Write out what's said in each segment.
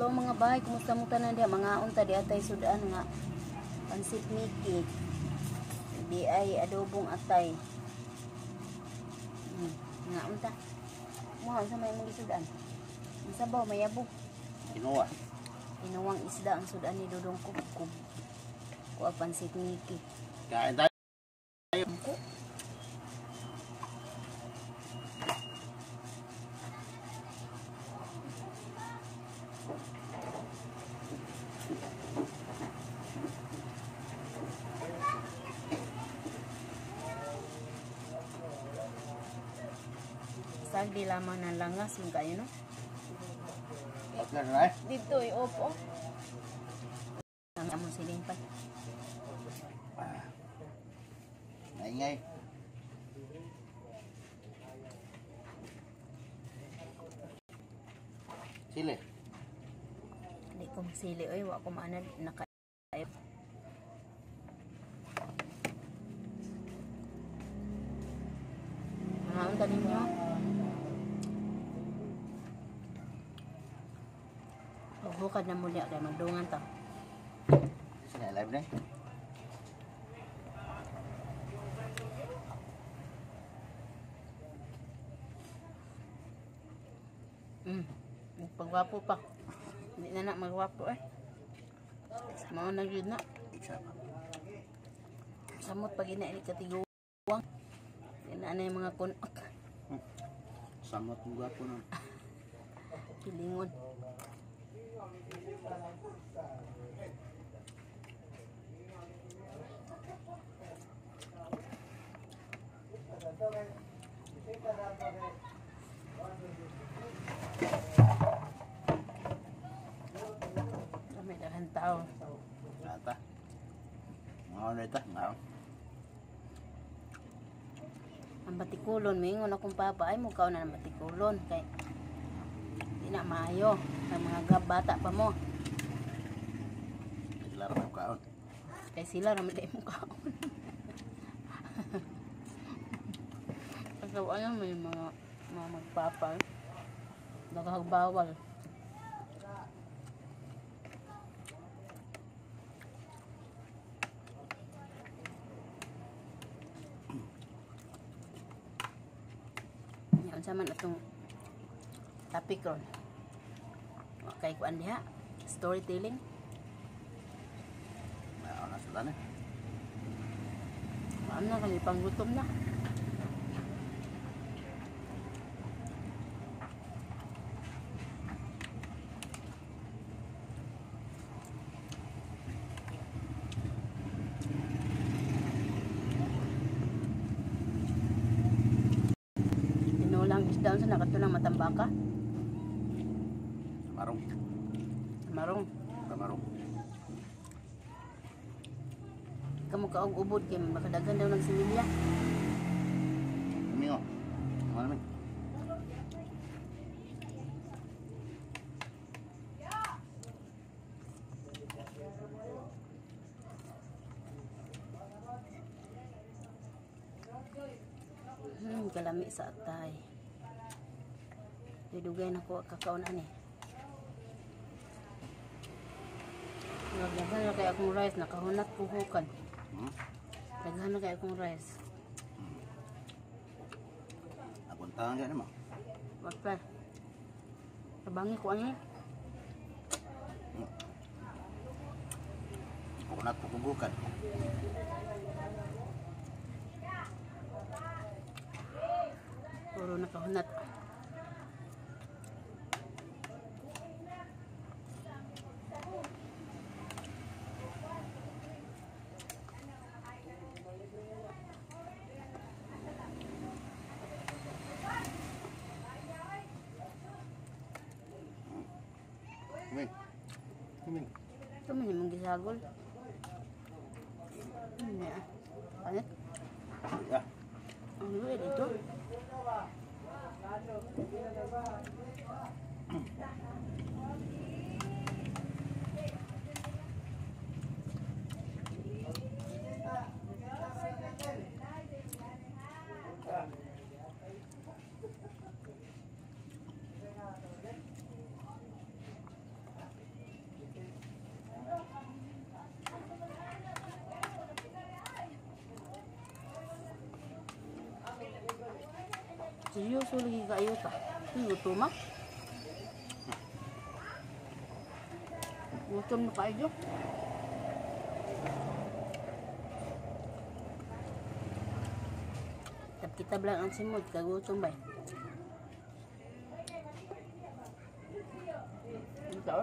So mga bahay, kumusta mo tanan diha? Mga unta di atay sudan nga pansit Mickey. Di ay adobong atay. Nga unta. Mo sa may mga sudan. Masabaw mayabo. Kinuha. Inuwang isda ang sudan ni Dudong Kubkub. Kuha pansit Mickey. Kain tayo. Ko. Sagdi lamang ng langas mo kayo, no? Okay na Dito, opo. Ang among siling pa. Naingay. Sili. Hindi ko masili. Oy, wala ko maanad. Nakaayop. Mga unta ninyo. Maghukad na muli. Kaya magdungan ta. Sini live na. Pagwapo pa. Hindi na magwapo eh. Mao na yun na. Samot pag inaili katiguwang. Yan na yung mga kunok. Samot mo gwapo na. Kilingon. May dahan tao. Ata. Mga na ito. Ang batikulon, mingon akong papa, ay mukha na ng batikulon. Kay, di na maayo. Ang mga bata pa mo. Sila rin ang kaon. Kay sila naman din mo kaon. Kasi ano, may mga magpapa. Nakahagbawal. Yan sa man itong topic ron. Okay, kuan diha. Storytelling. Mayroon na sila na. Ano na kami, panggutom na. Tinulang isda sa nakatulang matambaka. Marong. Marong. Marong. Kamu kaog ubod kay makadagan daw ng similya. Mingo. Ano naman? Kalami sa atay. Didugay na ko kakaon ani. Nagdagan na kay akong rice, nakahunat ko hukad. Nagdagan na kay akong rice. Napuntahan ka naman. Bakit? Tabangi ko ani. Kunat po kubukan. Puro nakahunat. Kuming. Kuming. Ito man yung gisagol. Panit? Ya. Ang luwi dito. Seryoso lagi kayo ta. Gutom ah. Gutom na kayo. Kita lang ang simod, kagutom ba? Ito?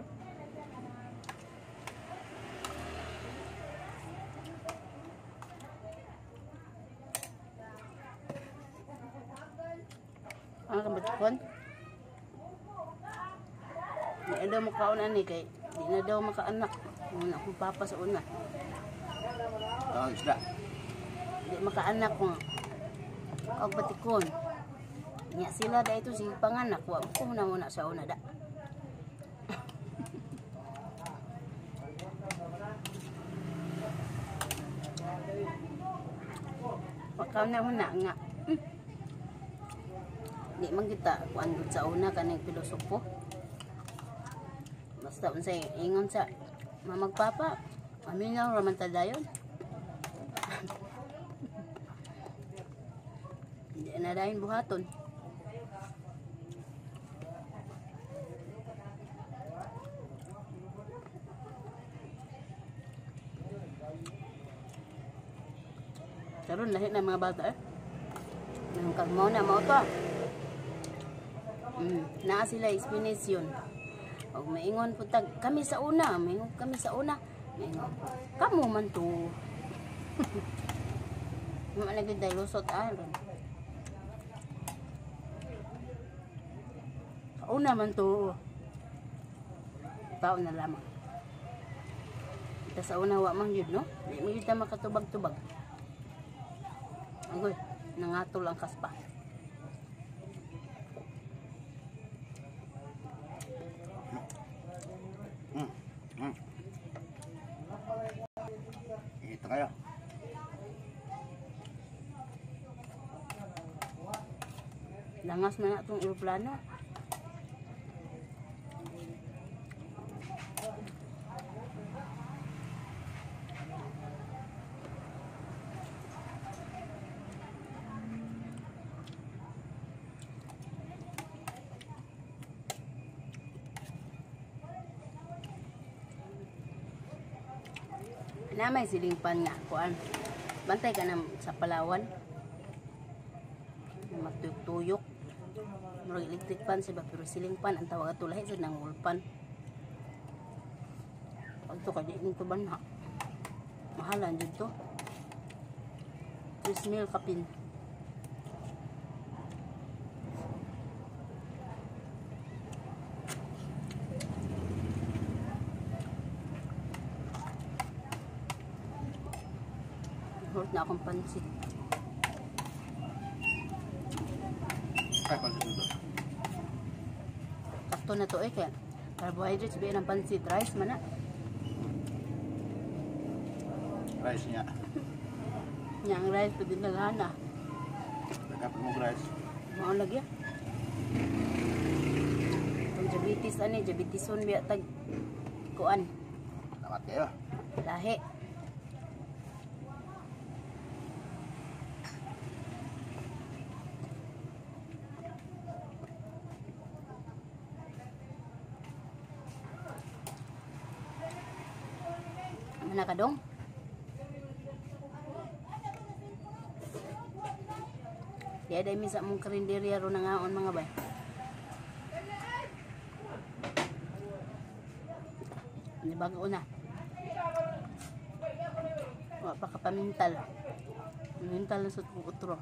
Ang kabatikon? Di na daw makaunan ni kay di na daw makaanak. Yung akong papa sa una. Isda. Di makaanak ko. Og batikon. Nya sila da ito si panganak wa ko muna sa una da. Pakaw na huna nga. Di man kita kuan sa una kaning pilosopo. Basta unsay ingon sa mamagpapa, aminaw raman ta dayon. Hindi na dahil buhaton. Karon lahi na mga bata eh. Nang kagmaw na mo to. Naa sila explanation. Og maingon po tag kami sa una, maingon kami sa una. Maingon. Kamo man to. Mga lagi dahil lusot aron. Una man to. Tao na lamang. Kita sa una wa man yun, no? Di mo yun makatubag-tubag. Agoy, nangatol ang kaspa. Ito kayo. Langas na na itong aeroplano. Na may siling pan nga kuan. Bantay ka na sa Palawan. Magtuyok-tuyok. Murag electric pan siya pero siling pan ang tawag ato lahi sa nang ulpan. Pag to kadi nito banha. Mahalan jud to. 3,000 kapin. Hurt na akong pansit. Kaya pag ito. Sakto na to eh kaya carbohydrates biya ng pansit. Rice man na. Rice niya. Yang rice pwede naghana. Dapat mo rice. Mao lagi. Kung diabetes ani, diabeteson biya tag kuan. Dapat kayo. Lahi. Mana kadong? Di ada misa mong karinderya ro nangaon mga bay. Ni bago na. Wa pa ka pamintal. Pamintal sa utro.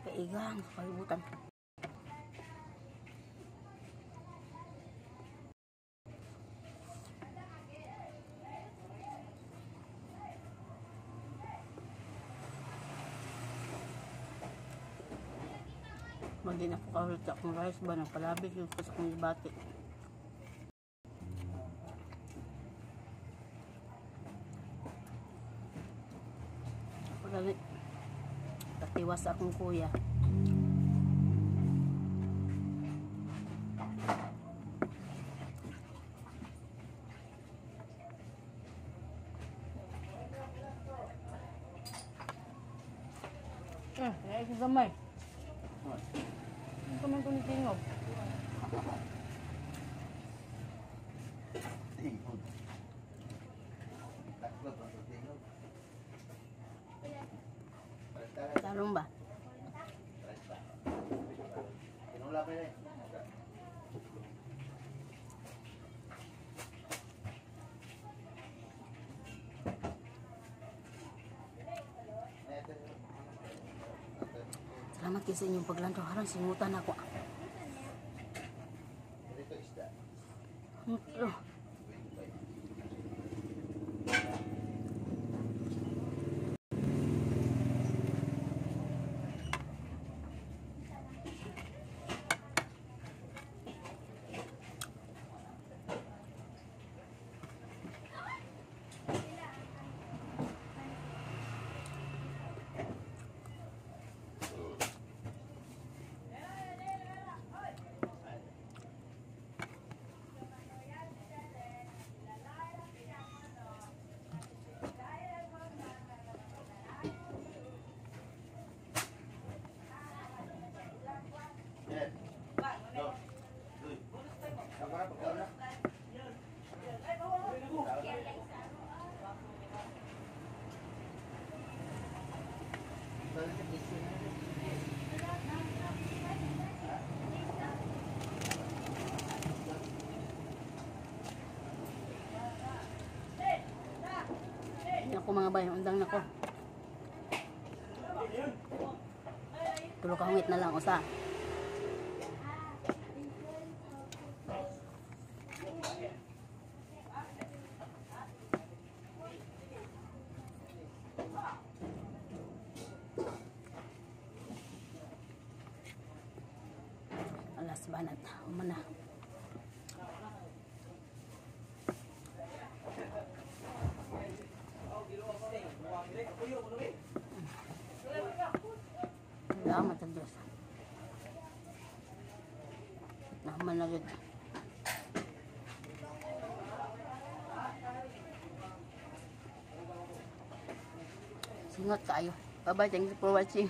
Kaigang sa kalibutan. Magi na ko kahulot sa akong rice ba, nagpalabig yung ko sa akong libati. Pagani, tatiwas sa akong kuya. Kaya ito gamay. Ano ka man ito ni Tingog? Tingog. Taklog ang tingog. Talong ba? Tinula pa yun. Salamat kayo sa inyong paglantaw. Harang singutan ako. Dito isda. Oh. Yeah. Go. Duy. Ako na, pagkaw na. Yan ako mga bay. Undang na ko. Tulog kahungit na lang. Usa. Alas banat. Umana. Salamat sa Diyos. Naman na rin. Singot kayo. Bye-bye. Thank you for watching.